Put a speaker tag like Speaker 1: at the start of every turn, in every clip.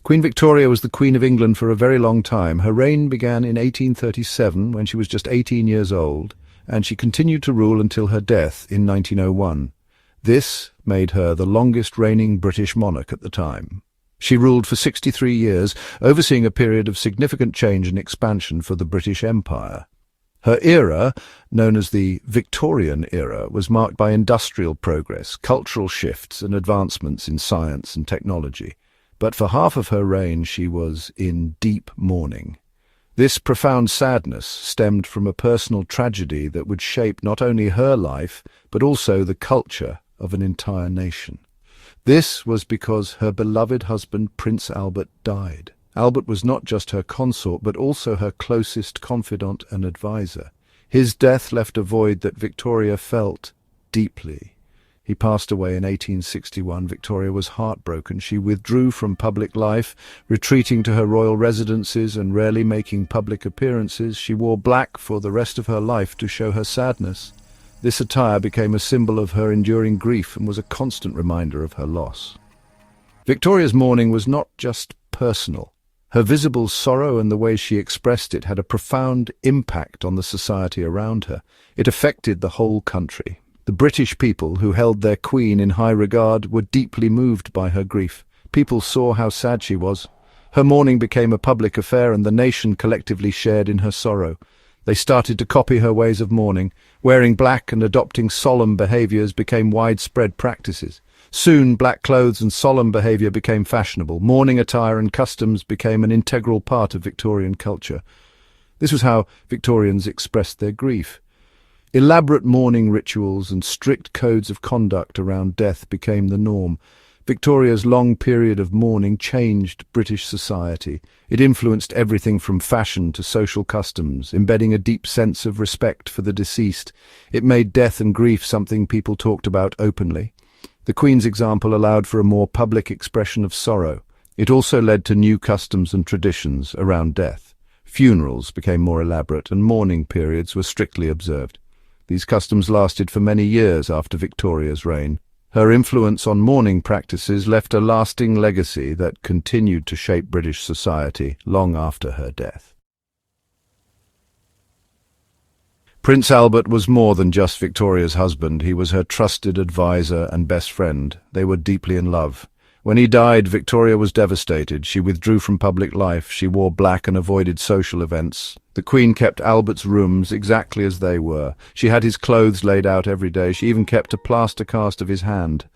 Speaker 1: Queen Victoria was the Queen of England for a very long time. Her reign began in 1837 when she was just 18 years old, and she continued to rule until her death in 1901. This made her the longest reigning British monarch at the time. She ruled for 63 years, overseeing a period of significant change and expansion for the British Empire. Her era, known as the Victorian era, was marked by industrial progress, cultural shifts and advancements in science and technology. But for half of her reign she was in deep mourning. This profound sadness stemmed from a personal tragedy that would shape not only her life, but also the culture of an entire nation. This was because her beloved husband Prince Albert died. Albert was not just her consort, but also her closest confidant and advisor. His death left a void that Victoria felt deeply. He passed away in 1861. Victoria was heartbroken. She withdrew from public life, retreating to her royal residences and rarely making public appearances. She wore black for the rest of her life to show her sadness. This attire became a symbol of her enduring grief and was a constant reminder of her loss. Victoria's mourning was not just personal. Her visible sorrow and the way she expressed it had a profound impact on the society around her. It affected the whole country. The British people, who held their queen in high regard, were deeply moved by her grief. People saw how sad she was. Her mourning became a public affair, and the nation collectively shared in her sorrow. They started to copy her ways of mourning. Wearing black and adopting solemn behaviours became widespread practices. Soon, black clothes and solemn behaviour became fashionable. Mourning attire and customs became an integral part of Victorian culture. This was how Victorians expressed their grief. Elaborate mourning rituals and strict codes of conduct around death became the norm. Victoria's long period of mourning changed British society. It influenced everything from fashion to social customs, embedding a deep sense of respect for the deceased. It made death and grief something people talked about openly. The Queen's example allowed for a more public expression of sorrow. It also led to new customs and traditions around death. Funerals became more elaborate and mourning periods were strictly observed. These customs lasted for many years after Victoria's reign. Her influence on mourning practices left a lasting legacy that continued to shape British society long after her death. Prince Albert was more than just Victoria's husband. He was her trusted advisor and best friend. They were deeply in love. When he died, Victoria was devastated. She withdrew from public life. She wore black and avoided social events. The Queen kept Albert's rooms exactly as they were. She had his clothes laid out every day. She even kept a plaster cast of his hand.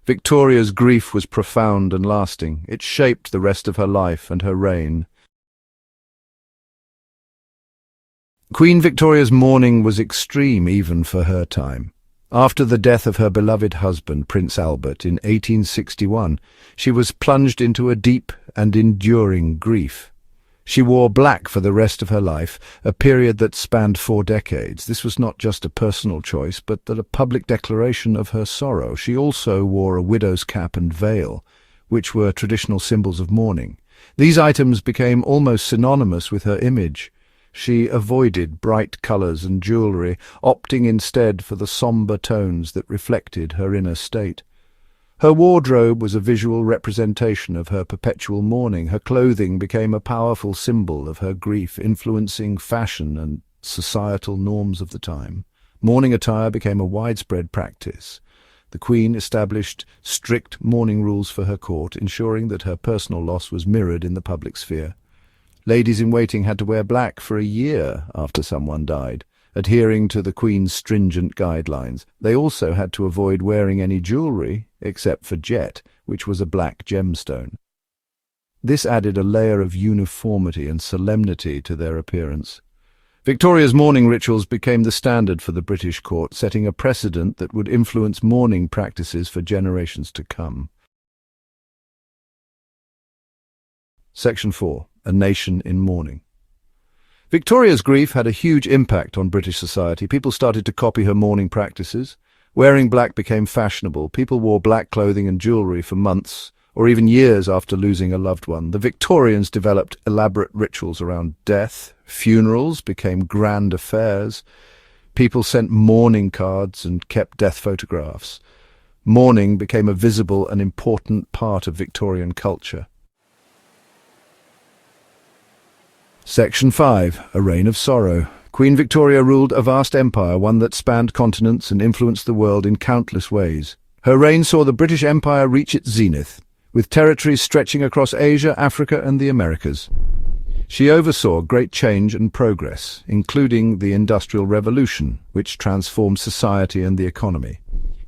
Speaker 1: Victoria's grief was profound and lasting. It shaped the rest of her life and her reign. Queen Victoria's mourning was extreme even for her time. After the death of her beloved husband, Prince Albert, in 1861, she was plunged into a deep and enduring grief. She wore black for the rest of her life, a period that spanned 4 decades. This was not just a personal choice, but a public declaration of her sorrow. She also wore a widow's cap and veil, which were traditional symbols of mourning. These items became almost synonymous with her image. She avoided bright colours and jewellery, opting instead for the sombre tones that reflected her inner state. Her wardrobe was a visual representation of her perpetual mourning. Her clothing became a powerful symbol of her grief, influencing fashion and societal norms of the time. Mourning attire became a widespread practice. The Queen established strict mourning rules for her court, ensuring that her personal loss was mirrored in the public sphere. Ladies-in-waiting had to wear black for a year after someone died, adhering to the Queen's stringent guidelines. They also had to avoid wearing any jewellery, except for jet, which was a black gemstone. This added a layer of uniformity and solemnity to their appearance. Victoria's mourning rituals became the standard for the British court, setting a precedent that would influence mourning practices for generations to come. Section 4. A Nation in Mourning. Victoria's grief had a huge impact on British society. People started to copy her mourning practices. Wearing black became fashionable. People wore black clothing and jewellery for months or even years after losing a loved one. The Victorians developed elaborate rituals around death. Funerals became grand affairs. People sent mourning cards and kept death photographs. Mourning became a visible and important part of Victorian culture. Section 5. A Reign of Sorrow. Queen Victoria ruled a vast empire, one that spanned continents and influenced the world in countless ways. Her reign saw the British Empire reach its zenith, with territories stretching across Asia, Africa and the Americas. She oversaw great change and progress, including the Industrial Revolution, which transformed society and the economy.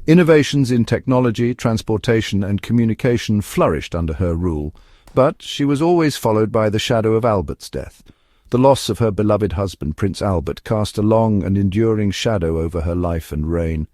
Speaker 1: Innovations in technology, transportation and communication flourished under her rule, but she was always followed by the shadow of Albert's death. The loss of her beloved husband, Prince Albert, cast a long and enduring shadow over her life and reign.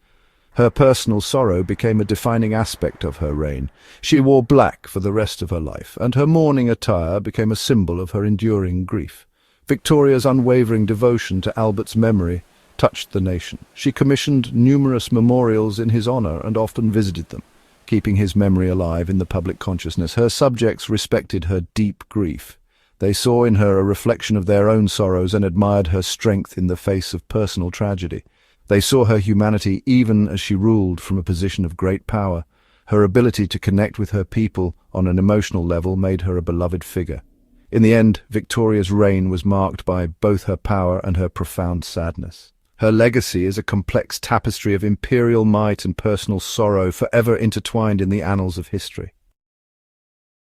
Speaker 1: Her personal sorrow became a defining aspect of her reign. She wore black for the rest of her life, and her mourning attire became a symbol of her enduring grief. Victoria's unwavering devotion to Albert's memory touched the nation. She commissioned numerous memorials in his honor and often visited them, keeping his memory alive in the public consciousness. Her subjects respected her deep grief. They saw in her a reflection of their own sorrows and admired her strength in the face of personal tragedy. They saw her humanity even as she ruled from a position of great power. Her ability to connect with her people on an emotional level made her a beloved figure. In the end, Victoria's reign was marked by both her power and her profound sadness. Her legacy is a complex tapestry of imperial might and personal sorrow, forever intertwined in the annals of history.